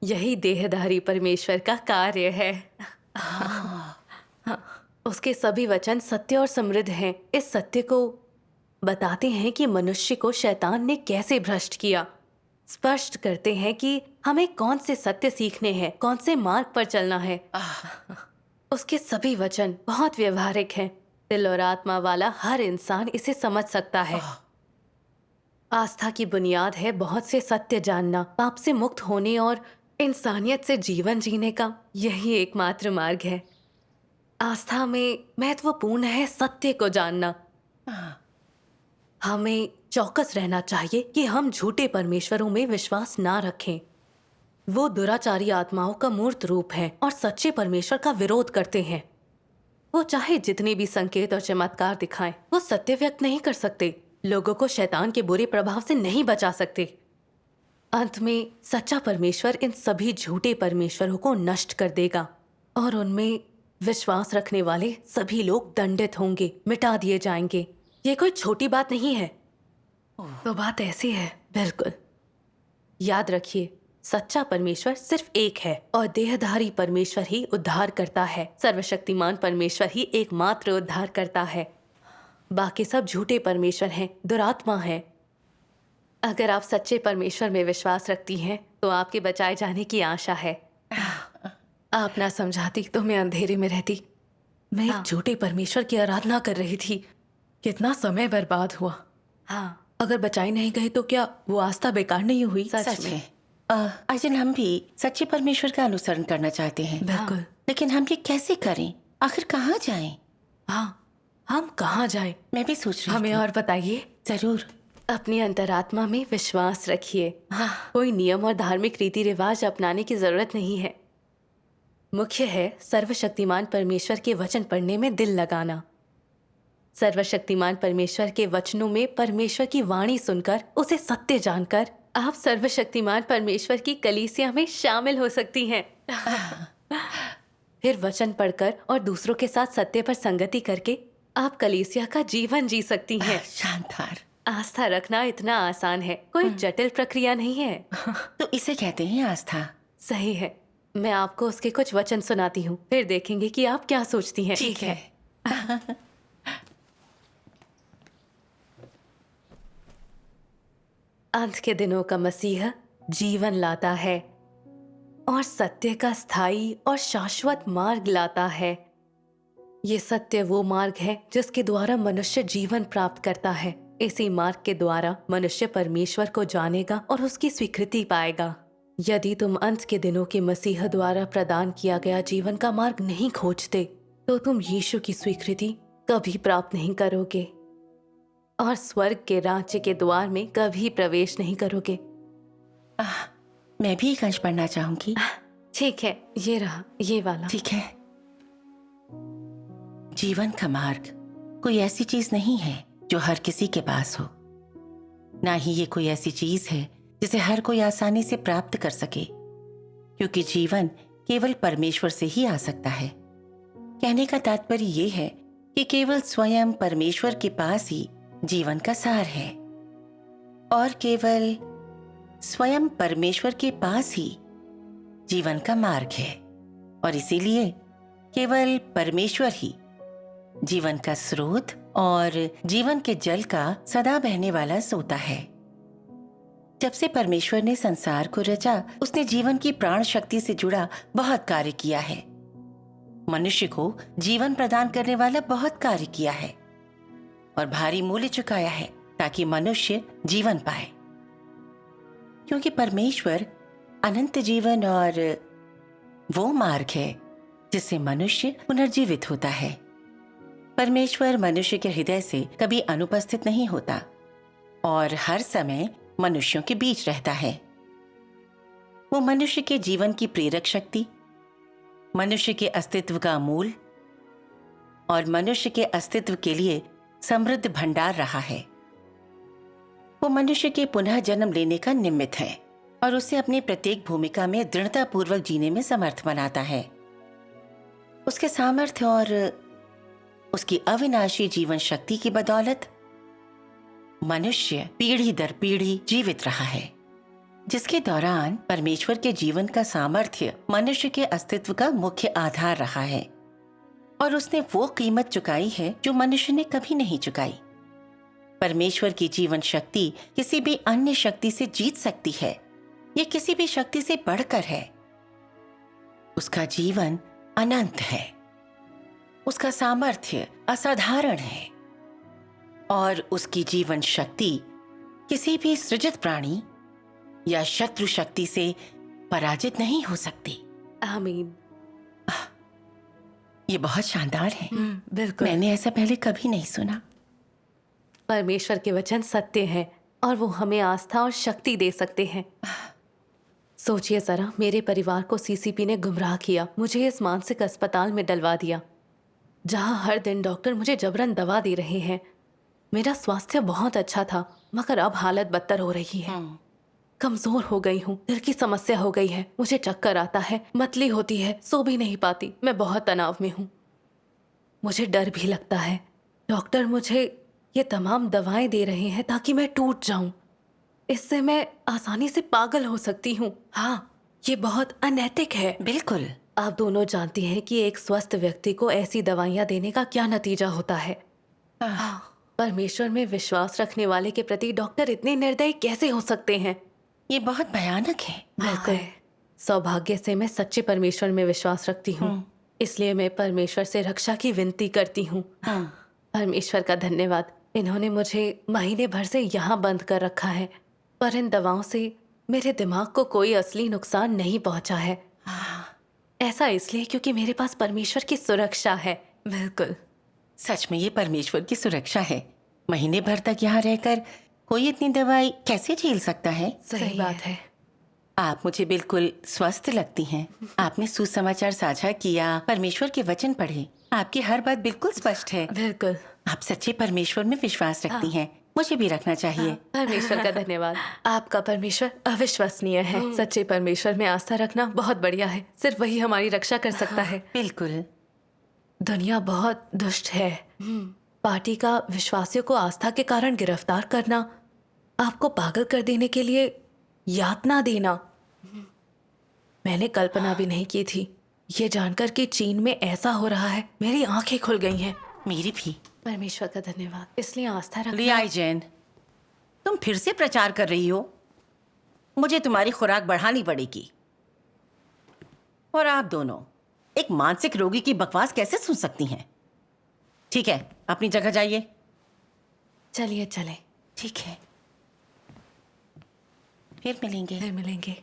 S3: यही देहधारी परमेश्वर का कार्य है। उसके सभी वचन सत्य और समृद्ध हैं। इस सत्य को बताते हैं कि मनुष्य को शैतान ने कैसे भ्रष्ट किया, स्पष्ट करते हैं कि हमें कौन से सत्य सीखने हैं, कौन से मार्ग पर चलना है। उसके सभी वचन बहुत व्यवहारिक हैं। दिल और आत्मा वाला हर इंसान इसे समझ सकता है। आस्था की बुनियाद है बहुत से सत्य जानना, पाप से मुक्त होने और इंसानियत से जीवन जीने का यही एकमात्र मार्ग है। आस्था में महत्वपूर्ण है सत्य को जानना। हमें चौकस रहना चाहिए कि हम झूठे परमेश्वरों में विश्वास ना रखें। वो दुराचारी आत्माओं का मूर्त रूप है और सच्चे परमेश्वर का विरोध करते हैं। वो चाहे जितने भी संकेत और चमत्कार दिखाएं, वो सत्य व्यक्त नहीं कर सकते, लोगों को शैतान के बुरे प्रभाव से नहीं बचा सकते। अंत में सच्चा परमेश्वर इन सभी झूठे परमेश्वरों को नष्ट कर देगा और उनमें विश्वास रखने वाले सभी लोग दंडित होंगे, मिटा दिए जाएंगे। ये कोई छोटी बात नहीं है। तो बात ऐसी है, बिल्कुल। याद रखिए, सच्चा परमेश्वर सिर्फ एक है और देहधारी परमेश्वर ही उद्धार करता है। सर्वशक्तिमान परमेश्वर ही एकमात्र उद्धार करता है। बाकी सब झूठे परमेश्वर हैं, दुरात्मा हैं। अगर आप सच्चे परमेश्वर में विश्वास रखती हैं तो आपके बचाए जाने की आशा है। आप ना समझाती तो मैं अंधेरे में रहती। मैं एक झूठे परमेश्वर की आराधना कर रही थी। कितना समय बर्बाद हुआ। अगर बचाई नहीं गई तो क्या वो आस्था बेकार नहीं हुई?
S5: सच में अर्जुन, हम भी सच्चे परमेश्वर का अनुसरण करना चाहते हैं।
S3: बिल्कुल।
S5: लेकिन हम ये कैसे करें? आखिर कहाँ जाएं?
S3: हम कहाँ जाएं?
S5: मैं भी सोच रही
S3: हमें
S5: थी।
S3: और बताइए।
S5: जरूर।
S3: अपनी अंतरात्मा में विश्वास रखिए। कोई नियम और धार्मिक रीति रिवाज अपनाने की जरूरत नहीं है। मुख्य है सर्वशक्तिमान परमेश्वर के वचन पढ़ने में दिल लगाना। सर्वशक्तिमान परमेश्वर के वचनों में परमेश्वर की वाणी सुनकर, उसे सत्य जानकर आप सर्वशक्तिमान परमेश्वर की कलीसिया में शामिल हो सकती हैं। फिर वचन पढ़कर और दूसरों के साथ सत्य पर संगति करके आप कलीसिया का जीवन जी सकती हैं।
S5: शानदार।
S3: आस्था रखना इतना आसान है, कोई जटिल प्रक्रिया नहीं है।
S5: तो इसे कहते हैं आस्था।
S3: सही है। मैं आपको उसके कुछ वचन सुनाती हूँ, फिर देखेंगे कि आप क्या सोचती हैं।
S5: ठीक है।
S3: अंत के दिनों का मसीह जीवन लाता है और सत्य का स्थायी और शाश्वत मार्ग लाता है। ये सत्य वो मार्ग है जिसके द्वारा मनुष्य जीवन प्राप्त करता है। इसी मार्ग के द्वारा मनुष्य परमेश्वर को जानेगा और उसकी स्वीकृति पाएगा। यदि तुम अंत के दिनों के मसीह द्वारा प्रदान किया गया जीवन का मार्ग नहीं खोजते तो तुम यीशु की स्वीकृति कभी प्राप्त नहीं करोगे और स्वर्ग के राज्य के द्वार में कभी प्रवेश नहीं करोगे।
S5: मैं भी एक अंश पढ़ना चाहूंगी।
S3: ठीक है, ये रहा, ये वाला।
S5: ठीक है। जीवन का मार्ग कोई ऐसी चीज नहीं है जो हर किसी के पास हो। ना ही ये कोई ऐसी चीज है जिसे हर कोई आसानी से प्राप्त कर सके, क्योंकि जीवन केवल परमेश्वर से ही आ सकता है। कहने का तात्पर्य ये है कि केवल स्वयं परमेश्वर के पास ही जीवन का सार है और केवल स्वयं परमेश्वर के पास ही जीवन का मार्ग है, और इसीलिए केवल परमेश्वर ही जीवन का स्रोत और जीवन के जल का सदा बहने वाला सोता है। जब से परमेश्वर ने संसार को रचा, उसने जीवन की प्राण शक्ति से जुड़ा बहुत कार्य किया है। मनुष्य को जीवन प्रदान करने वाला बहुत कार्य किया है और भारी मूल्य चुकाया है ताकि मनुष्य जीवन पाए, क्योंकि परमेश्वर अनंत जीवन और वो मार्ग है जिससे मनुष्य पुनर्जीवित होता है। परमेश्वर मनुष्य के हृदय से कभी अनुपस्थित नहीं होता और हर समय मनुष्यों के बीच रहता है। वो मनुष्य के जीवन की प्रेरक शक्ति, मनुष्य के अस्तित्व का मूल और मनुष्य के अस्तित्व के लिए समृद्ध भंडार रहा है। वो मनुष्य के पुनः जन्म लेने का निमित्त है और उसे अपनी प्रत्येक भूमिका में दृढ़तापूर्वक जीने में समर्थ बनाता है। उसके सामर्थ्य और उसकी अविनाशी जीवन शक्ति की बदौलत मनुष्य पीढ़ी दर पीढ़ी जीवित रहा है, जिसके दौरान परमेश्वर के जीवन का सामर्थ्य मनुष्य के अस्तित्व का मुख्य आधार रहा है और उसने वो कीमत चुकाई है जो मनुष्य ने कभी नहीं चुकाई। परमेश्वर की जीवन शक्ति किसी भी अन्य शक्ति से जीत सकती है, ये किसी भी शक्ति से बढ़कर है। उसका जीवन अनंत है, उसका सामर्थ्य असाधारण है और उसकी जीवन शक्ति किसी भी सृजित प्राणी या शत्रु शक्ति से पराजित नहीं हो सकती।
S3: आमीन।
S5: ये बहुत शानदार है।
S3: बिल्कुल।
S5: मैंने ऐसा पहले कभी नहीं सुना।
S3: परमेश्वर के वचन सत्य हैं और वो हमें आस्था और शक्ति दे सकते हैं। सोचिए जरा, मेरे परिवार को सीसीपी ने गुमराह किया, मुझे इस मानसिक अस्पताल में डलवा दिया जहां हर दिन डॉक्टर मुझे जबरन दवा दे रहे हैं। मेरा स्वास्थ्य बहुत अच्छा था, मगर अब हालत बदतर हो रही है। कमजोर हो गई हूँ, दिल की समस्या हो गई है, मुझे चक्कर आता है, मतली होती है, सो भी नहीं पाती। मैं बहुत तनाव में हूँ, मुझे डर भी लगता है। डॉक्टर मुझे ये तमाम दवाएं दे रहे हैं ताकि मैं टूट जाऊं। इससे मैं आसानी से पागल हो सकती हूँ। हाँ, ये बहुत अनैतिक है।
S5: बिल्कुल।
S3: आप दोनों जानती हैं कि एक स्वस्थ व्यक्ति को ऐसी दवाइयाँ देने का क्या नतीजा होता है। परमेश्वर में विश्वास रखने वाले के प्रति डॉक्टर इतने निर्दयी कैसे हो सकते हैं?
S5: ये बहुत भयानक है।
S3: बिल्कुल। सौभाग्य से मैं सच्चे परमेश्वर में विश्वास रखती हूँ, इसलिए मैं परमेश्वर से रक्षा की विनती करती हूँ। परमेश्वर का धन्यवाद, इन्होंने मुझे महीने भर से यहाँ बंद कर रखा है, पर इन दवाओं से मेरे दिमाग को कोई असली नुकसान नहीं पहुँचा है। ऐसा इसलिए क्योंकि मेरे पास परमेश्वर की सुरक्षा है। बिल्कुल।
S5: सच में ये परमेश्वर की सुरक्षा है। महीने भर तक यहाँ रहकर कोई इतनी दवाई कैसे झेल सकता है?
S3: सही बात है।
S5: आप मुझे बिल्कुल स्वस्थ लगती हैं। आपने सुसमाचार साझा किया, परमेश्वर के वचन पढ़े, आपकी हर बात बिल्कुल स्पष्ट है।
S3: बिल्कुल।
S5: आप सच्चे परमेश्वर में विश्वास रखती हैं। मुझे भी रखना चाहिए।
S3: परमेश्वर का धन्यवाद। आपका परमेश्वर अविश्वसनीय है। सच्चे परमेश्वर में आस्था रखना बहुत बढ़िया है, सिर्फ वही हमारी रक्षा कर सकता है।
S5: बिल्कुल।
S3: दुनिया बहुत दुष्ट है। पार्टी का विश्वासियों को आस्था के कारण गिरफ्तार करना, आपको पागल कर देने के लिए यातना देना, मैंने कल्पना भी नहीं की थी। ये जानकर कि चीन में ऐसा हो रहा है, मेरी आंखें खुल गई हैं।
S5: मेरी भी।
S3: परमेश्वर का धन्यवाद। इसलिए आस्था रखना।
S5: लियाई जैन, तुम फिर से प्रचार कर रही हो। मुझे तुम्हारी खुराक बढ़ानी पड़ेगी। और आप दोनों एक मानसिक रोगी की बकवास कैसे सुन सकती हैं? ठीक है, अपनी जगह जाइए।
S3: चलिए चले।
S5: ठीक है, फिर मिलेंगे।
S3: फिर मिलेंगे।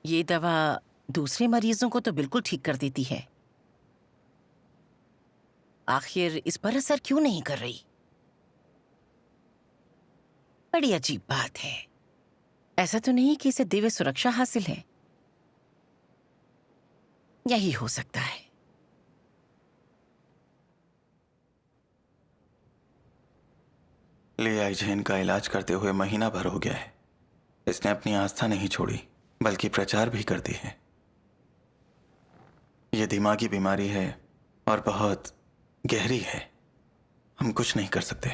S5: ये दवा दूसरे मरीजों को तो बिल्कुल ठीक कर देती है, आखिर इस पर असर क्यों नहीं कर रही? बड़ी अजीब बात है। ऐसा तो नहीं कि इसे दिव्य सुरक्षा हासिल है। यही हो सकता है।
S1: लियाई झेन का इलाज करते हुए महीना भर हो गया है। इसने अपनी आस्था नहीं छोड़ी, बल्कि प्रचार भी करती है। यह दिमागी बीमारी है और बहुत गहरी है। हम कुछ नहीं कर सकते।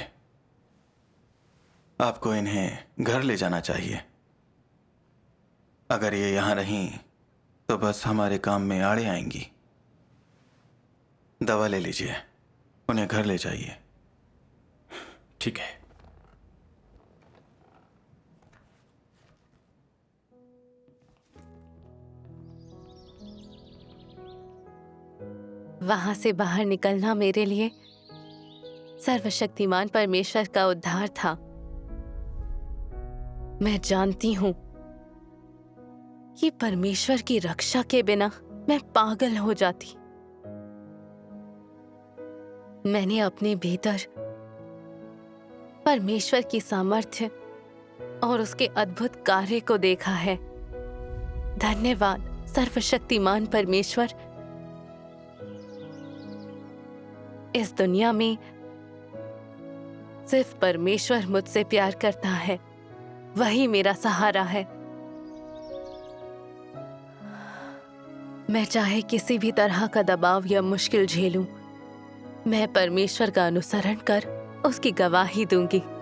S1: आपको इन्हें घर ले जाना चाहिए। अगर ये यहां रहीं तो बस हमारे काम में आड़े आएंगी। दवा ले लीजिए, उन्हें घर ले जाइए।
S4: ठीक है।
S3: वहां से बाहर निकलना मेरे लिए सर्वशक्तिमान परमेश्वर का उद्धार था। मैं जानती हूं कि परमेश्वर की रक्षा के बिना मैं पागल हो जाती। मैंने अपने भीतर परमेश्वर की सामर्थ्य और उसके अद्भुत कार्य को देखा है। धन्यवाद सर्वशक्तिमान परमेश्वर। इस दुनिया में सिर्फ परमेश्वर मुझसे प्यार करता है, वही मेरा सहारा है। मैं चाहे किसी भी तरह का दबाव या मुश्किल झेलूं, मैं परमेश्वर का अनुसरण कर उसकी गवाही दूंगी।